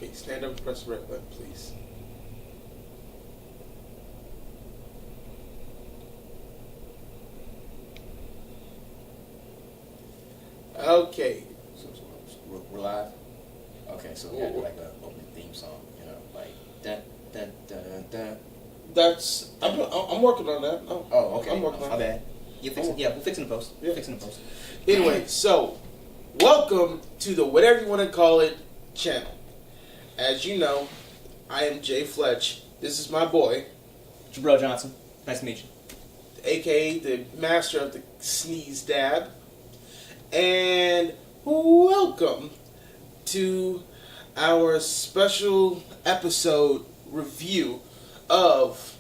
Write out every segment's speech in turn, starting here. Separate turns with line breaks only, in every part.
Okay, stand up and press the red button, please. Okay.
So we're live? Okay, so we got like an opening theme song, you know, like dun dun dun dun dun.
That's I'm working on that.
Oh, okay.
I'm working on
my
that.
bad. We'll fix it in post.
Yeah.
Fix it in post.
Anyway, so welcome to the whatever you want to call it channel. As you know, I am Jay Fletch. This is my boy,
Jibreel Johnson. Nice to meet you.
aka the master of the sneeze dab. And welcome to our special episode review of,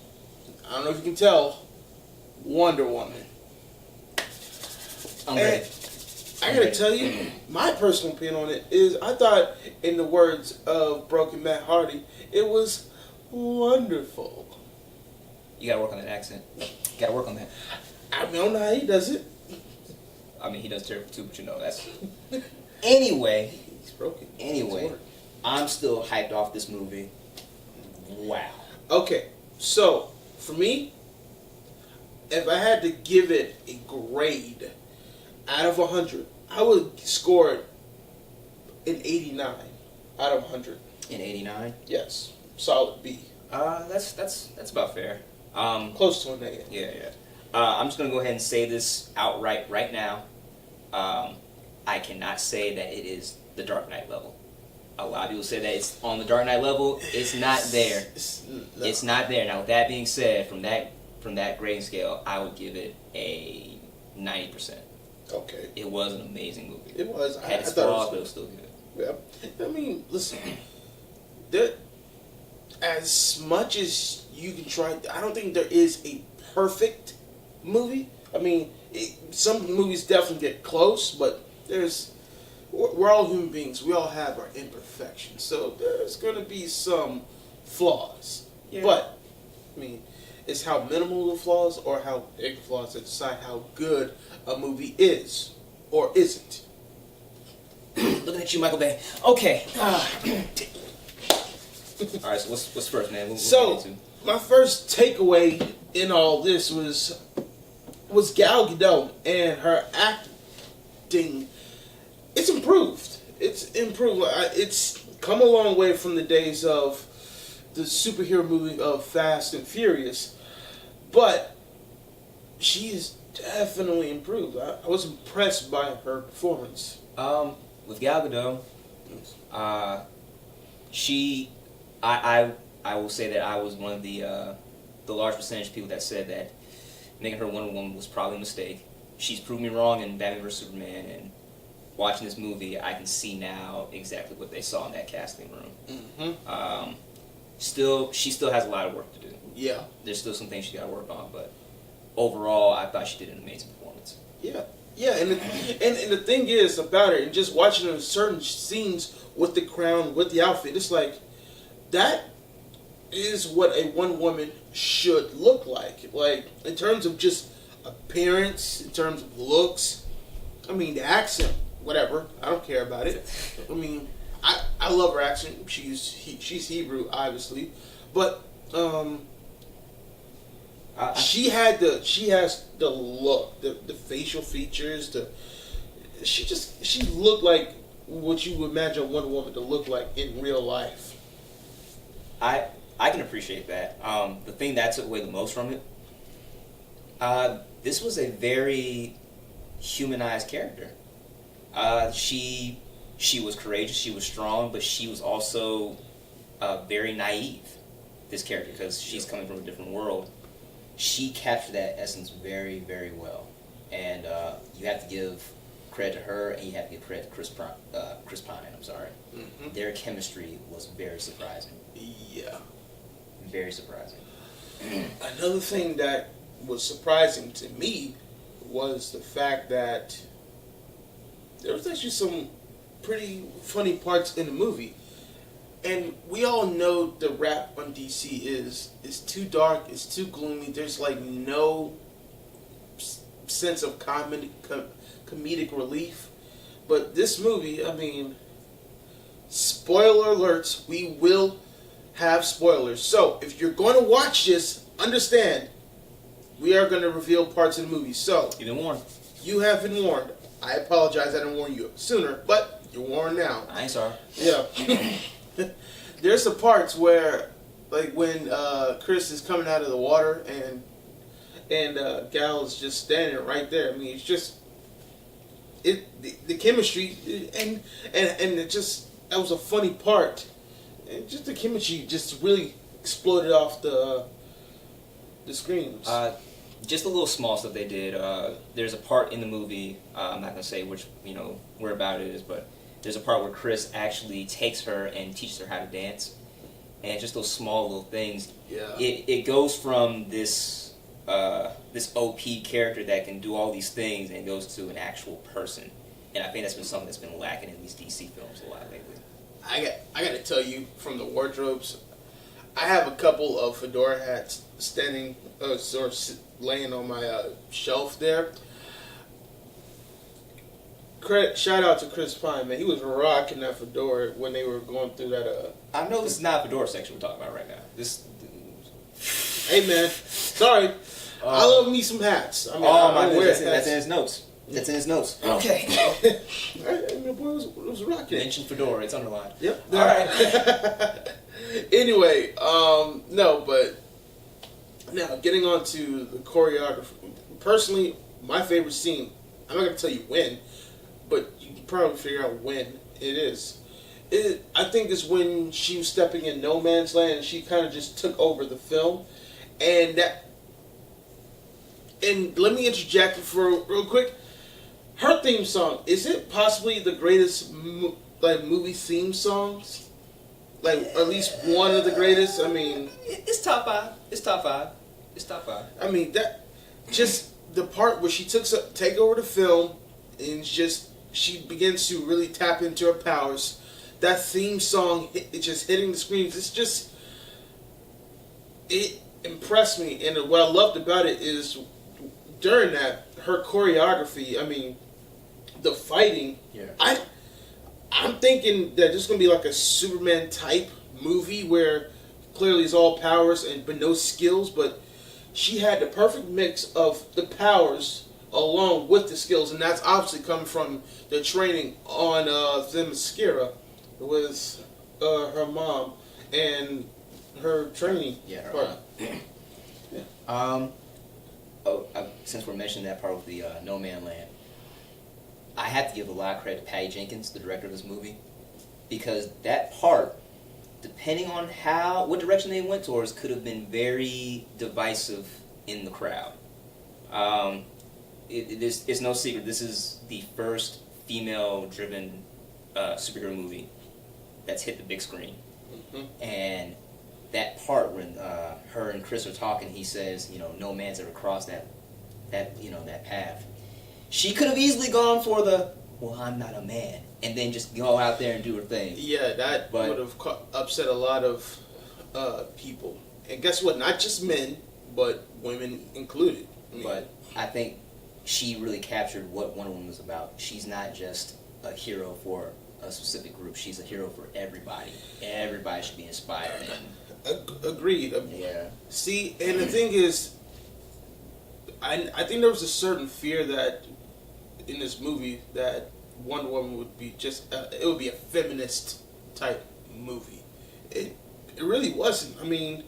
I don't know if you can tell, Wonder Woman.
I'm ready.
I gotta tell you, my personal opinion on it is, I thought, in the words of Broken Matt Hardy, it was wonderful.
You gotta work on that accent. Gotta work on that.
I don't know how he does it.
I mean, he does terrible too, but you know, that's... Anyway.
He's broken.
Anyway, I'm still hyped off this movie. Wow.
Okay, so, for me, if I had to give it a grade out of 100, I would score it an 89 out of 100.
In 89?
Yes, solid B.
That's about fair.
Close to an A.
Yeah. I'm just gonna go ahead and say this outright right now. I cannot say that it is the Dark Knight level. A lot of people say that it's on the Dark Knight level. It's not there. It's not there. Now, with that being said, from that grading scale, I would give it a 90%.
Okay.
It was an amazing movie.
It was.
It had its flaws, but it was still good.
Yeah. I mean, listen. As much as you can try, I don't think there is a perfect movie. I mean, some movies definitely get close, but we're all human beings. We all have our imperfections. So there's going to be some flaws. Yeah. But, I mean, it's how minimal the flaws or how big flaws that decide how good a movie is or isn't.
Looking at you, Michael Bay. Okay. Alright, so what's first, man?
So, my first takeaway in all this was Gal Gadot and her acting. It's improved. It's improved. It's come a long way from the days of the superhero movie of Fast and Furious, but she is definitely improved. I was impressed by her performance.
With Gal Gadot, I will say that I was one of the large percentage of people that said that making her Wonder Woman was probably a mistake. She's proved me wrong in Batman vs Superman, and watching this movie, I can see now exactly what they saw in that casting room.
Mm-hmm.
She still has a lot of work to do.
Yeah.
There's still some things she got to work on, but overall, I thought she did an amazing performance.
Yeah, and the thing is about it, and just watching her in certain scenes with the crown, with the outfit, it's like, that is what a Wonder Woman should look like. Like, in terms of just appearance, in terms of looks, I mean, the accent, whatever, I don't care about it. I mean, I love her accent. She's Hebrew, obviously, but she has the look, the facial features. She looked like what you would imagine a Wonder Woman to look like in real life.
I can appreciate that. The thing that took away the most from it, this was a very humanized character. She was courageous, she was strong, but she was also very naive, this character, because she's coming from a different world. She captured that essence very, very well. And you have to give credit to her, and you have to give credit to Chris Pine. I'm sorry. Mm-hmm. Their chemistry was very surprising.
Yeah.
Very surprising.
Another thing that was surprising to me was the fact that there was actually some pretty funny parts in the movie. And we all know the rap on DC is too dark, it's too gloomy, there's like no sense of comedic relief. But this movie, I mean, spoiler alerts. We will have spoilers. So if you're going to watch this, understand we are going to reveal parts of the movie. So
You've been warned.
you have been warned. I apologize I didn't warn you sooner, but you're warned now.
I ain't sorry.
Yeah. There's some parts where, like when Chris is coming out of the water and Gal is just standing right there. I mean, it's just the chemistry and it just, that was a funny part. And just the chemistry just really exploded off the screens.
Just a little small stuff they did. There's a part in the movie, I'm not going to say which, where about it is, but there's a part where Chris actually takes her and teaches her how to dance. And just those small little things.
Yeah.
It goes from this OP character that can do all these things and goes to an actual person. And I think that's been something that's been lacking in these DC films a lot lately.
I got to tell you, from the wardrobes, I have a couple of fedora hats standing or laying on my shelf there. Shout out to Chris Pine, man. He was rocking that fedora when they were going through that.
I know this is not a fedora section we're talking about right now.
Hey, man. Sorry. I love me some hats. I mean,
my goodness. That's in his notes. That's in his notes. Okay.
My boy was rocking.
Mention fedora. It's underlined.
Yep.
All right.
Anyway, no, but now getting on to the choreography. Personally, my favorite scene, I'm not going to tell you when, but you can probably figure out when it is. I think is when she was stepping in no man's land and she kind of just took over the film. And let me interject for real quick. Her theme song, is it possibly the greatest movie theme songs? Like, at least one of the greatest? I mean...
It's top five. It's top five. It's top five.
I mean, that... Just the part where she take over the film and she begins to really tap into her powers. That theme song, it's just hitting the screens. It's just... It impressed me. And what I loved about it is, during that, her choreography, I mean, the fighting...
Yeah.
I'm thinking that this is going to be like a Superman type movie where clearly it's all powers but no skills, but she had the perfect mix of the powers along with the skills, and that's obviously coming from the training on Themyscira with her mom and her training.
Yeah, her
part.
mom. Since we're mentioning that part with the No Man Land, I have to give a lot of credit to Patty Jenkins, the director of this movie, because that part, depending on what direction they went towards, could have been very divisive in the crowd. It's no secret, this is the first female-driven superhero movie that's hit the big screen. Mm-hmm. And that part when her and Chris are talking, he says, no man's ever crossed that path. She could have easily gone for well, I'm not a man, and then just go out there and do her thing.
Yeah, that would have upset a lot of people. And guess what? Not just men, but women included.
But I think she really captured what Wonder Woman was about. She's not just a hero for a specific group. She's a hero for everybody. Everybody should be inspired.
Agreed.
Yeah.
See, and the thing is, I think there was a certain fear that in this movie that Wonder Woman would be it would be a feminist type movie. It really wasn't. I mean,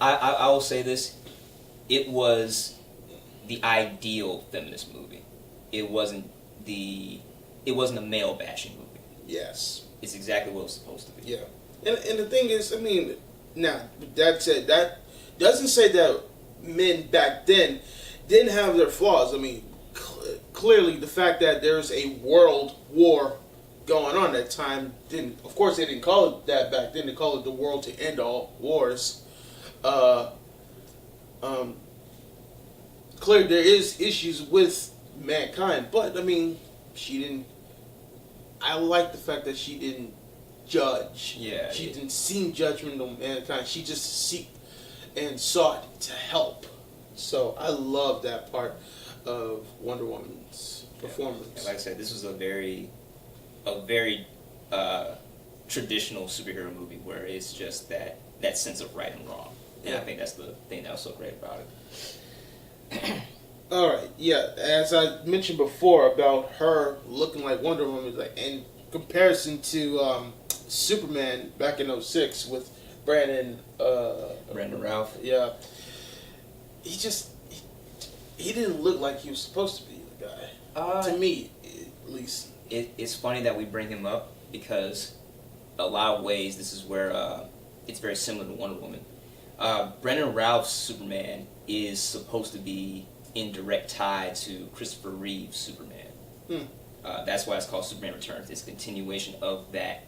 I will say this: it was the ideal feminist movie. It wasn't a male bashing movie.
Yes,
it's exactly what it was supposed to be.
Yeah, and the thing is, I mean, now that said, that doesn't say that men back then didn't have their flaws. I mean, clearly the fact that there's a world war going on at that time of course they didn't call it that back then. They called it the world to end all wars. Clearly there is issues with mankind, but I mean, I like the fact that she didn't judge.
Yeah.
She didn't seem judgmental of mankind. She just sought to help. So I love that part of Wonder Woman's performance.
And like I said, this was a very traditional superhero movie where it's just that sense of right and wrong. And I think that's the thing that was so great about it.
All right, yeah. As I mentioned before about her looking like Wonder Woman, like in comparison to Superman back in '06 with Brandon
Ralph.
Yeah, he didn't look like he was supposed to be the guy. To me, at least.
It's funny that we bring him up because a lot of ways this is where it's very similar to Wonder Woman. Brendan Routh's Superman is supposed to be in direct tie to Christopher Reeve's Superman. That's why it's called Superman Returns. It's a continuation of that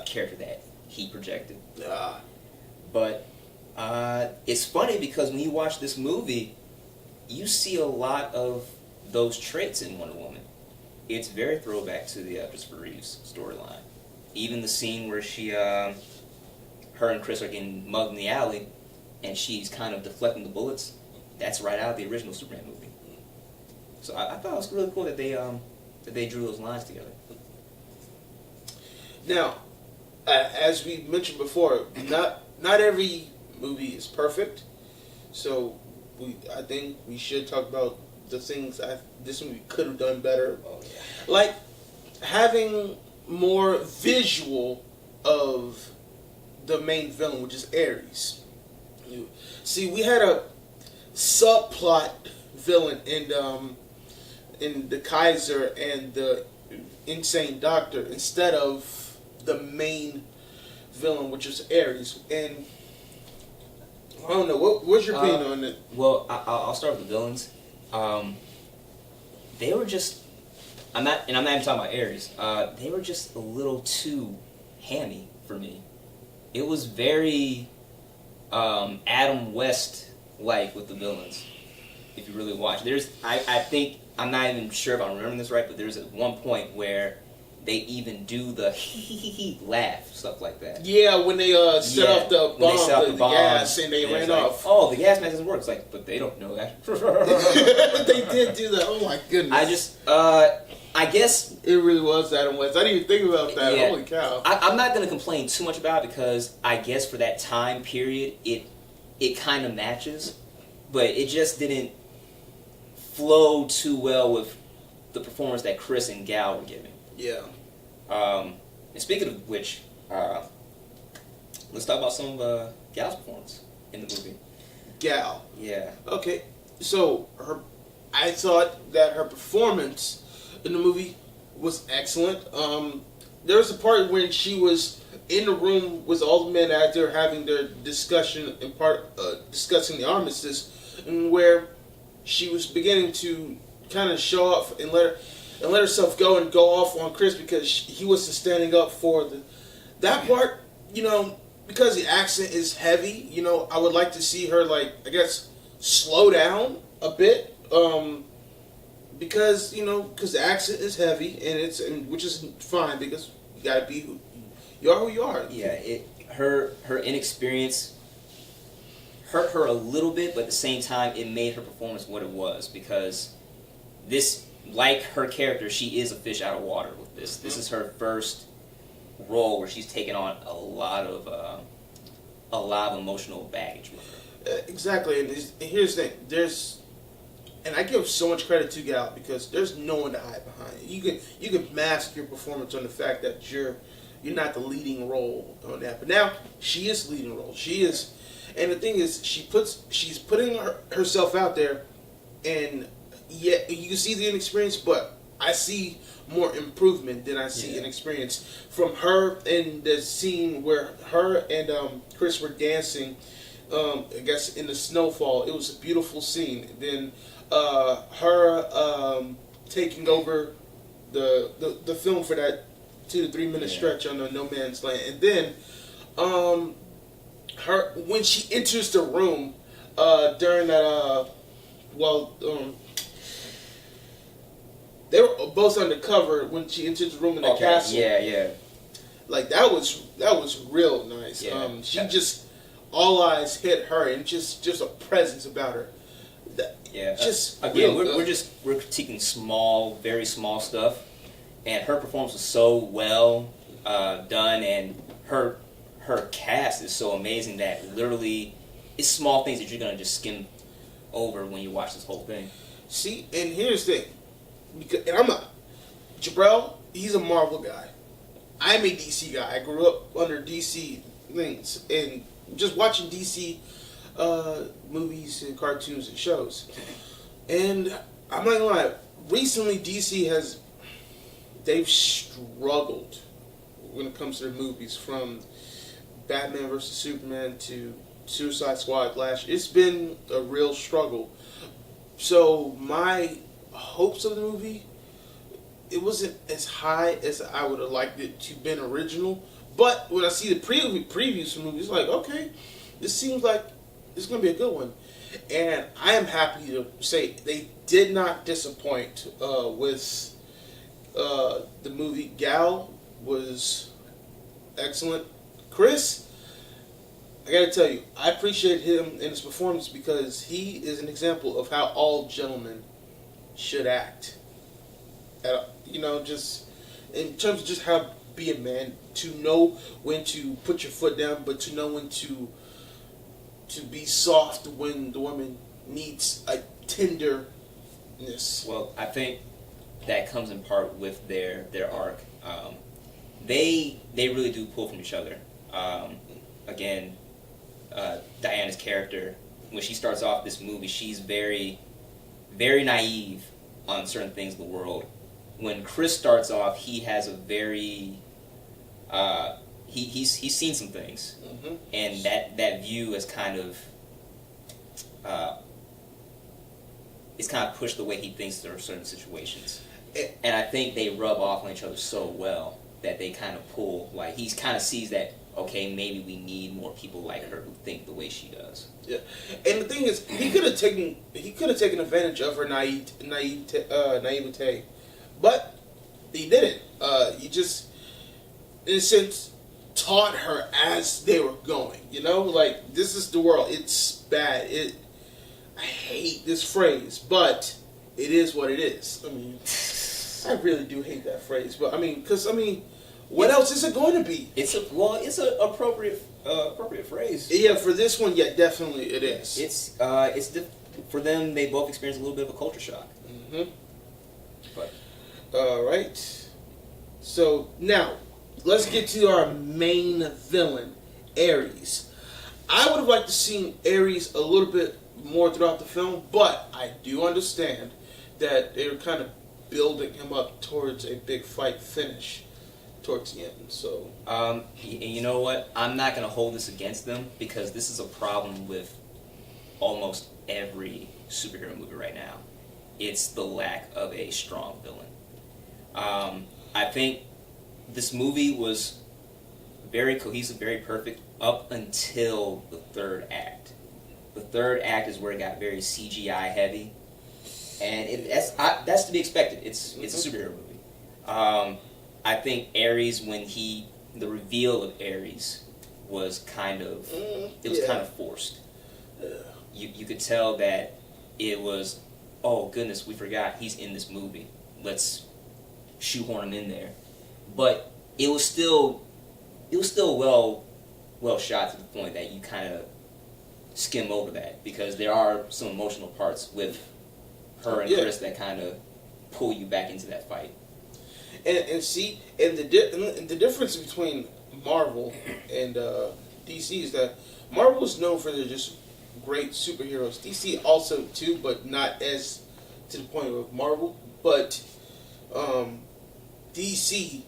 character that he projected. But it's funny because when you watch this movie, you see a lot of those traits in Wonder Woman. It's very throwback to the Christopher Reeve's storyline. Even the scene where her and Chris are getting mugged in the alley, and she's kind of deflecting the bullets. That's right out of the original Superman movie. So I thought it was really cool that they drew those lines together.
Now, as we mentioned before, not every movie is perfect. So I think we should talk about the things this movie could have done better.
Oh, yeah.
Like having more visual of the main villain, which is Ares. See, we had a subplot villain in the Kaiser and the Insane Doctor instead of the main villain, which is Ares. And I don't know, what's your opinion on it?
Well, I'll start with the villains. They were just, I'm not even talking about Ares. They were just a little too hammy for me. It was very Adam West-like with the villains. If you really watch, I think, I'm not even sure if I'm remembering this right, but there's at one point where they even do the laugh, stuff like that.
Yeah, when they set off the bomb, the gas, and they ran off.
Oh, the gas mask doesn't work. It's like, but they don't know that.
They did do that. Oh my goodness.
I guess
it really was Adam West. I didn't even think about that.
Yeah.
Holy cow.
I'm not going to complain too much about it because I guess for that time period, it kind of matches, but it just didn't flow too well with the performance that Chris and Gal were giving.
Yeah.
And speaking of which, let's talk about some of Gal's performance in the movie.
Gal.
Yeah.
Okay. So I thought that her performance in the movie was excellent. There was a part when she was in the room with all the men out there having their discussion and discussing the armistice, and where she was beginning to kind of show off and let herself go and go off on Chris because he wasn't standing up for that part. Because the accent is heavy. I would like to see her slow down a bit. Because the accent is heavy and which is fine because you gotta be who you are.
Yeah, her inexperience hurt her a little bit, but at the same time, it made her performance what it was because this, like her character, she is a fish out of water with this. This is her first role where she's taken on a lot of emotional baggage with her.
Exactly, and here's the thing: and I give so much credit to Gal because there's no one to hide behind. You can mask your performance on the fact that you're not the leading role on that, but now she is the leading role. She is, and the thing is, she's putting herself out there, and yet you can see the inexperience, but I see more improvement than I see inexperience from her in the scene where her and Chris were dancing. I guess in the snowfall, it was a beautiful scene. Then her taking over the film for that 2 to 3 minute stretch on the No Man's Land, and then her when she enters the room during that they were both undercover when she entered the room in the castle.
Yeah.
Like that was real nice.
Yeah.
She just all eyes hit her and just a presence about her. Just
again, we're critiquing small, very small stuff, and her performance was so well done, and her cast is so amazing that literally it's small things that you're gonna just skim over when you watch this whole thing.
See, and here's the thing, and I'm a Jibreel. He's a Marvel guy. I'm a DC guy. I grew up under DC things, and just watching DC movies and cartoons and shows. And I'm not gonna lie, recently they've struggled when it comes to their movies, from Batman vs Superman to Suicide Squad last year. It's been a real struggle. So my hopes of the movie, it wasn't as high as I would have liked it to been original. But when I see the previews for the movie, it's like, okay, this seems like it's going to be a good one. And I am happy to say they did not disappoint with the movie. Gal was excellent. Chris, I got to tell you, I appreciate him in his performance because he is an example of how all gentlemen should act. Just in terms of just how be a man, to know when to put your foot down, but to know when to be soft when the woman needs a tenderness.
Well, I think that comes in part with their arc. They really do pull from each other. Again, Diana's character, when she starts off this movie, she's very, very naive on certain things in the world. When Chris starts off, he has a very he's seen some things,
Mm-hmm.
and that view is kind of it's kind of pushed the way he thinks there are certain situations, and I think they rub off on each other so well that they kind of pull. Like, he kind of sees that, okay, maybe we need more people like her who think the way she does.
Yeah, and the thing is, he could have taken advantage of her naivete, but he didn't. He just, in a sense, taught her as they were going. Like, this is the world. It's bad. I hate this phrase, but it is what it is. I mean, I really do hate that phrase, but what else is it going to be?
It's an appropriate phrase.
Yeah, for this one, yeah, definitely it is.
For them, they both experienced a little bit of a culture shock.
Mm-hmm.
But
all right. So now, let's get to our main villain, Ares. I would have liked to see Ares a little bit more throughout the film, but I do understand that they were kind of building him up towards a big fight finish towards the end. So,
you know what? I'm not going to hold this against them, because this is a problem with almost every superhero movie right now. It's the lack of a strong villain. I think this movie was very cohesive, very perfect up until the third act. The third act is where it got very CGI heavy, and that's to be expected. It's a superhero movie. I think Ares, the reveal of Ares was kind of kind of forced. You could tell that it was, oh goodness, we forgot he's in this movie. Let's shoehorn him in there. But it was still well shot to the point that you kind of skim over that, because there are some emotional parts with her and Chris that kind of pull you back into that fight.
And see, and the difference between Marvel and DC is that Marvel is known for their just great superheroes. DC also too, but not as to the point of Marvel. But DC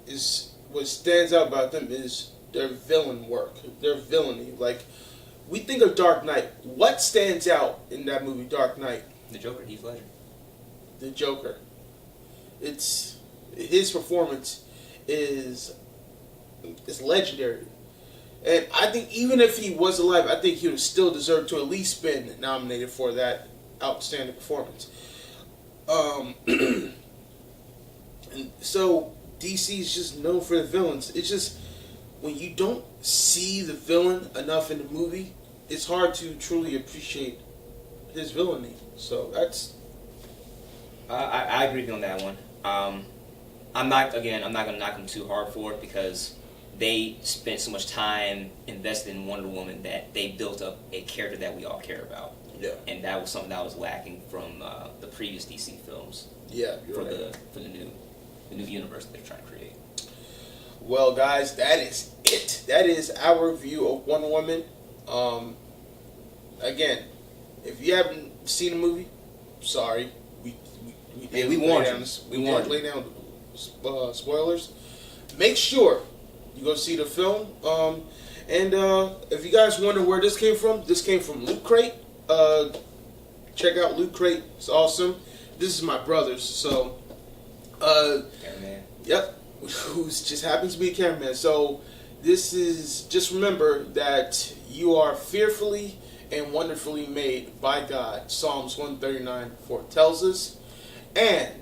is, what stands out about them is their villain work, their villainy. Like, we think of Dark Knight. What stands out in that movie, Dark Knight?
The Joker, Heath Ledger.
The Joker. His performance is legendary. And I think even if he was alive, I think he would still deserve to at least been nominated for that outstanding performance. And so DC is just known for the villains. It's just, when you don't see the villain enough in the movie, it's hard to truly appreciate his villainy. So that's...
I agree with you on that one. I'm not gonna knock them too hard for it because they spent so much time invested in Wonder Woman that they built up a character that we all care about.
Yeah.
And that was something that was lacking from the previous DC films.
Yeah.
For the new universe that they're trying to create.
Well, guys, that is it. That is our review of Wonder Woman. Again, if you haven't seen the movie, sorry, we
warned you.
We lay down spoilers. Make sure you go see the film. And if you guys wonder where this came from Loot Crate. Check out Loot Crate. It's awesome. This is my brother's. So,
Cameraman.
Yep. Who just happens to be a cameraman. So this is, just remember that you are fearfully and wonderfully made by God. Psalms 139 tells us. And